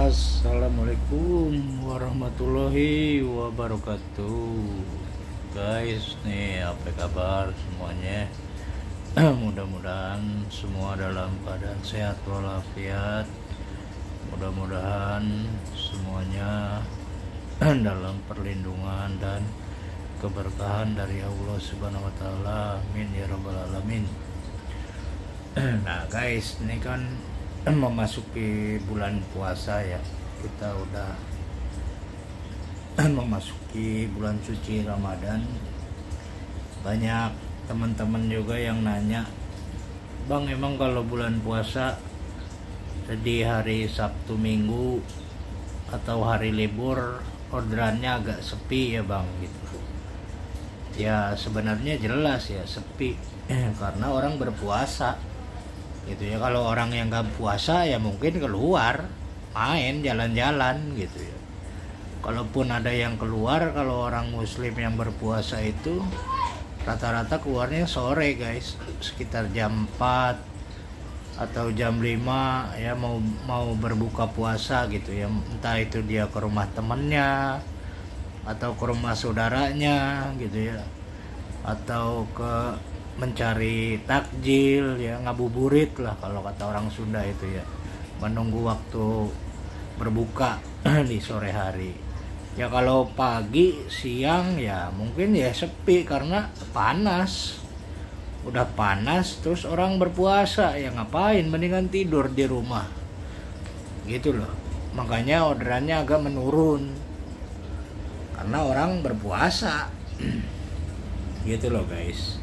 Assalamualaikum warahmatullahi wabarakatuh. Guys, nih apa kabar semuanya? Mudah-mudahan semua dalam keadaan sehat walafiat. Mudah-mudahan semuanya dalam perlindungan dan keberkahan dari Allah Subhanahu wa taala. Amin ya rabbal alamin. Nah, guys, ini kan memasuki bulan puasa ya. Kita udah memasuki bulan suci Ramadan. Banyak teman-teman juga yang nanya, Bang, emang kalau bulan puasa di hari Sabtu Minggu atau hari libur orderannya agak sepi ya Bang gitu. Ya sebenarnya jelas ya sepi karena orang berpuasa gitu ya. Kalau orang yang gak puasa ya mungkin keluar main jalan-jalan gitu ya. Kalaupun ada yang keluar, kalau orang muslim yang berpuasa itu rata-rata keluarnya sore guys, sekitar jam 4 atau jam 5 ya, mau berbuka puasa gitu ya. Entah itu dia ke rumah temennya atau ke rumah saudaranya gitu ya, atau ke mencari takjil ya, ngabuburit lah kalau kata orang Sunda itu ya, menunggu waktu berbuka di sore hari. Ya kalau pagi siang ya mungkin ya sepi karena panas, udah panas terus orang berpuasa ya ngapain, mendingan tidur di rumah gitu loh. Makanya orderannya agak menurun karena orang berpuasa gitu loh guys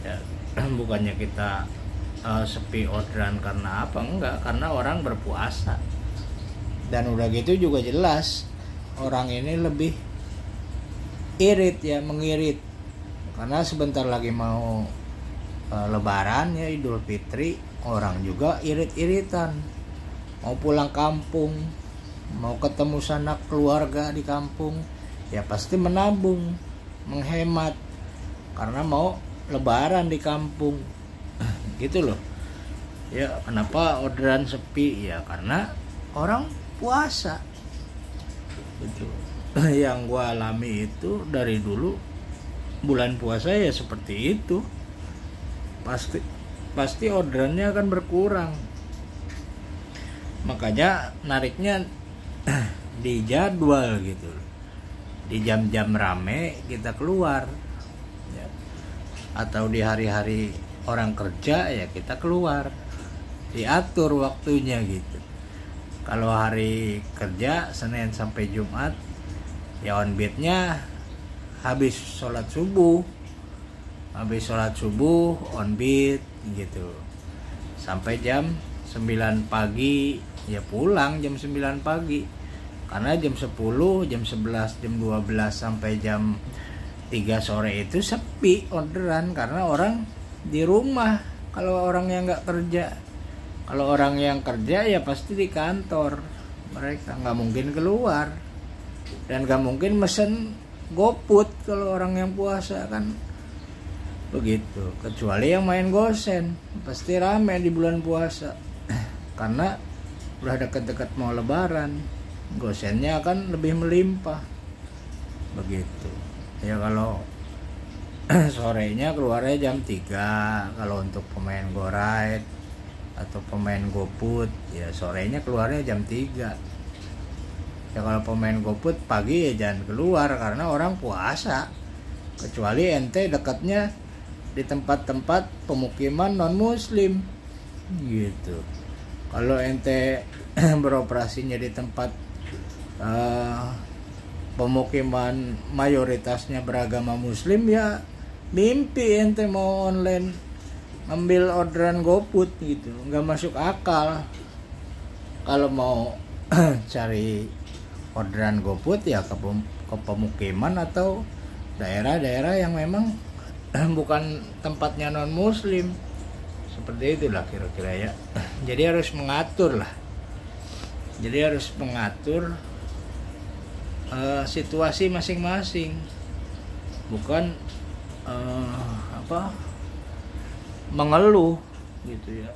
ya. Bukannya kita sepi orderan karena apa, enggak, karena orang berpuasa. Dan udah gitu juga jelas orang ini lebih irit ya, mengirit karena sebentar lagi mau lebaran ya, Idul Fitri. Orang juga irit-iritan mau pulang kampung, mau ketemu sanak keluarga di kampung ya, pasti menabung, menghemat karena mau lebaran di kampung gitu loh ya. Kenapa orderan sepi ya, karena orang puasa gitu. Yang gua alami itu dari dulu bulan puasa ya seperti itu, pasti orderannya akan berkurang. Makanya nariknya di jadwal gitu, di jam-jam rame kita keluar ya. Atau di hari-hari orang kerja ya kita keluar, diatur waktunya gitu. Kalau hari kerja Senin sampai Jumat ya on beatnya habis sholat subuh on beat gitu sampai jam 9 pagi ya, pulang jam 9 pagi karena jam 10, jam 11, jam 12 sampai jam 3 sore itu sepi orderan karena orang di rumah. Kalau orang yang nggak kerja, kalau orang yang kerja ya pasti di kantor, mereka nggak mungkin keluar dan nggak mungkin mesen GoFood kalau orang yang puasa kan begitu. Kecuali yang main gosen, pasti rame di bulan puasa karena udah deket-deket mau lebaran, gosennya akan lebih melimpah begitu ya. Kalau sorenya keluarnya jam 3 kalau untuk pemain GoRide atau pemain GoFood ya, sorenya keluarnya jam 3 ya. Kalau pemain GoFood pagi ya jangan keluar karena orang puasa, kecuali ente dekatnya di tempat-tempat pemukiman non muslim gitu. Kalau ente beroperasinya di tempat pemukiman mayoritasnya beragama muslim ya mimpi ente mau online ngambil orderan GoFood gitu, nggak masuk akal. Kalau mau cari orderan GoFood ya ke pemukiman atau daerah-daerah yang memang bukan tempatnya non muslim, seperti itulah kira-kira ya. Jadi harus mengatur lah, jadi harus mengatur situasi masing-masing, bukan mengeluh gitu ya.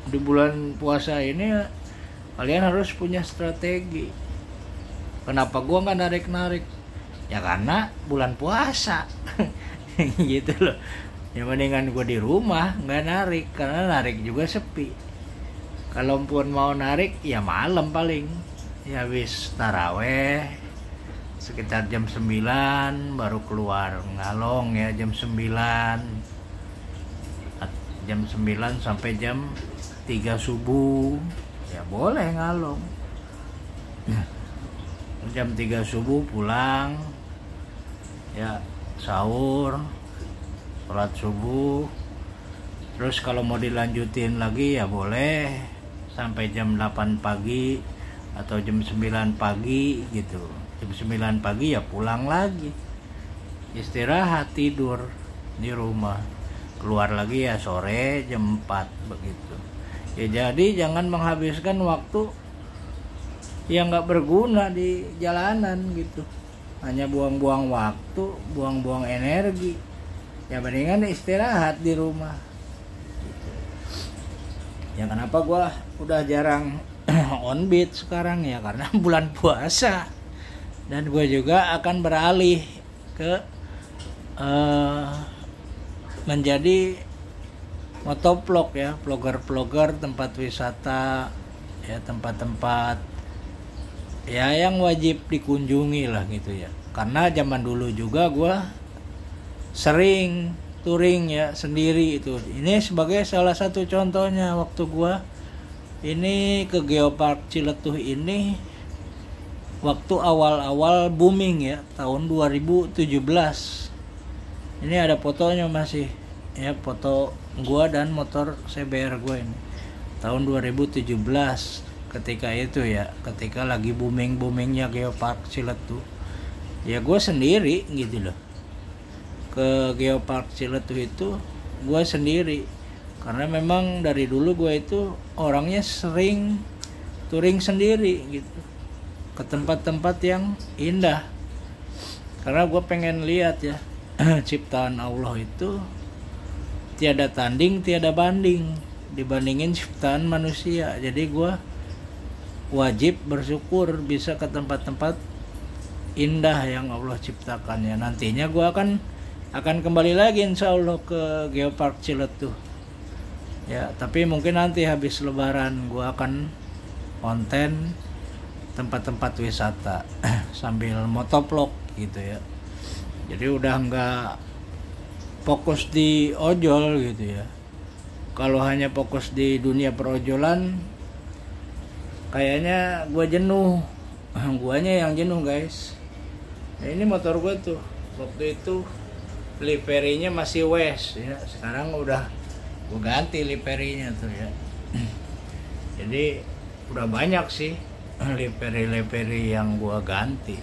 Di bulan puasa ini kalian harus punya strategi. Kenapa gua nggak narik-narik? Ya karena bulan puasa. Gitu loh. Ya mendingan gua di rumah nggak narik, karena narik juga sepi. Kalaupun mau narik ya malam paling. Ya habis taraweh sekitar jam 9 baru keluar ngalong ya, jam 9 sampai jam 3 subuh ya boleh ngalong. Jam 3 subuh pulang ya, sahur, sholat subuh, terus kalau mau dilanjutin lagi ya boleh sampai jam 8 pagi atau jam 9 pagi gitu. Jam 9 pagi ya pulang lagi, istirahat, tidur di rumah, keluar lagi ya sore jam 4 begitu ya. Jadi jangan menghabiskan waktu yang nggak berguna di jalanan gitu, hanya buang-buang waktu, buang-buang energi. Ya mendingan istirahat di rumah gitu. Ya kenapa gua udah jarang on beat sekarang ya, karena bulan puasa. Dan gue juga akan beralih ke menjadi motovlog ya, vlogger tempat wisata ya, tempat-tempat ya yang wajib dikunjungi lah gitu ya. Karena zaman dulu juga gue sering touring ya sendiri itu. Ini sebagai salah satu contohnya, waktu gue ini ke Geopark Ciletuh ini waktu awal-awal booming ya, tahun 2017. Ini ada fotonya masih ya, foto gua dan motor CBR gua ini tahun 2017 ketika itu ya, ketika lagi boomingnya Geopark Ciletuh ya. Gua sendiri gitu loh ke Geopark Ciletuh itu, gua sendiri, karena memang dari dulu gua itu orangnya sering touring sendiri gitu ke tempat-tempat yang indah, karena gue pengen lihat ya ciptaan Allah itu tiada tanding tiada banding dibandingin ciptaan manusia. Jadi gue wajib bersyukur bisa ke tempat-tempat indah yang Allah ciptakan ya. Nantinya gue akan kembali lagi insya Allah ke Geopark Ciletuh ya, tapi mungkin nanti habis lebaran gue akan konten tempat-tempat wisata sambil motovlog gitu ya. Jadi udah nggak fokus di ojol gitu ya. Kalau hanya fokus di dunia perojolan kayaknya gue jenuh. Guanya yang jenuh guys. Nah, ini motor gue tuh waktu itu liverinya masih West ya, sekarang udah gue ganti liverinya tuh ya. Jadi udah banyak sih livery yang gua ganti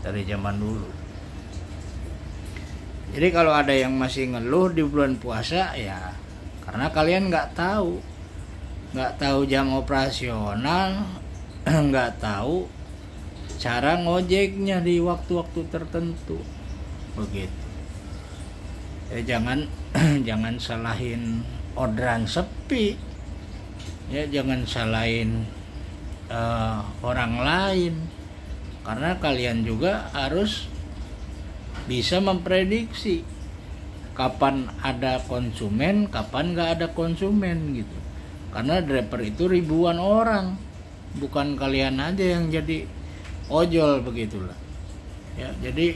dari zaman dulu. Jadi kalau ada yang masih ngeluh di bulan puasa ya karena kalian nggak tahu jam operasional, nggak tahu cara ngojeknya di waktu-waktu tertentu begitu ya. Jangan salahin orderan sepi ya, jangan salahin orang lain, karena kalian juga harus bisa memprediksi kapan ada konsumen, kapan nggak ada konsumen gitu. Karena driver itu ribuan orang, bukan kalian aja yang jadi ojol begitulah ya. Jadi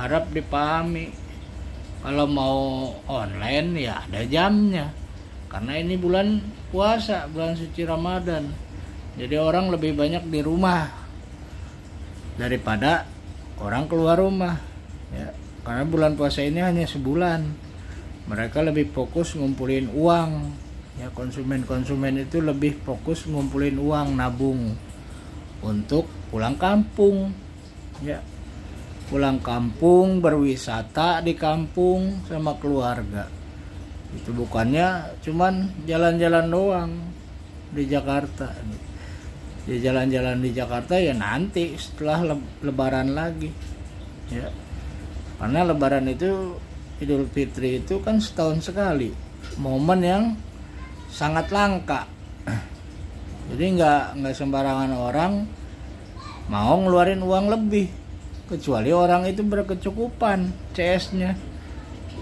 harap dipahami, kalau mau online ya ada jamnya, karena ini bulan puasa, bulan suci Ramadan. Jadi orang lebih banyak di rumah daripada orang keluar rumah ya, karena bulan puasa ini hanya sebulan. Mereka lebih fokus ngumpulin uang ya, konsumen itu lebih fokus ngumpulin uang, nabung untuk pulang kampung ya, pulang kampung, berwisata di kampung sama keluarga. Itu bukannya cuman jalan-jalan doang di Jakarta. Ya jalan-jalan di Jakarta ya nanti setelah lebaran lagi ya, karena lebaran itu, Idul Fitri itu kan setahun sekali, momen yang sangat langka Jadi nggak sembarangan orang mau ngeluarin uang lebih, kecuali orang itu berkecukupan CS-nya.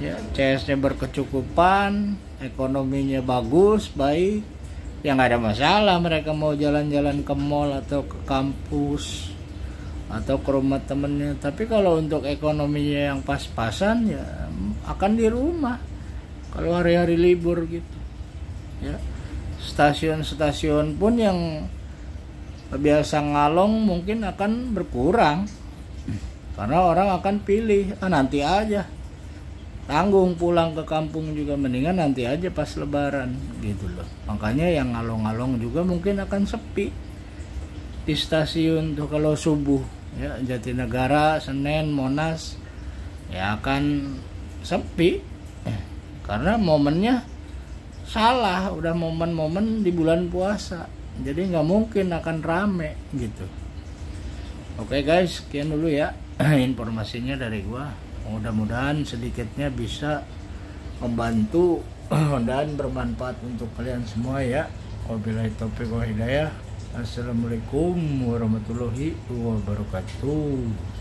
Ya, CS-nya berkecukupan, ekonominya bagus, baik, ya nggak ada masalah mereka mau jalan-jalan ke mall atau ke kampus atau ke rumah temennya. Tapi kalau untuk ekonominya yang pas-pasan, ya akan di rumah kalau hari-hari libur gitu. Ya, stasiun-stasiun pun yang biasa ngalong mungkin akan berkurang, karena orang akan pilih nanti aja, tanggung pulang ke kampung juga, mendingan nanti aja pas lebaran gitu loh. Makanya yang ngalong-ngalong juga mungkin akan sepi di stasiun tuh kalau subuh, ya Jatinegara, Senen, Monas, ya akan sepi karena momennya salah, udah momen-momen di bulan puasa, jadi nggak mungkin akan rame gitu. Oke guys, sekian dulu ya informasinya dari gua. Mudah-mudahan sedikitnya bisa membantu dan bermanfaat untuk kalian semua ya. Wabillahi taufiq wal hidayah. Assalamualaikum warahmatullahi wabarakatuh.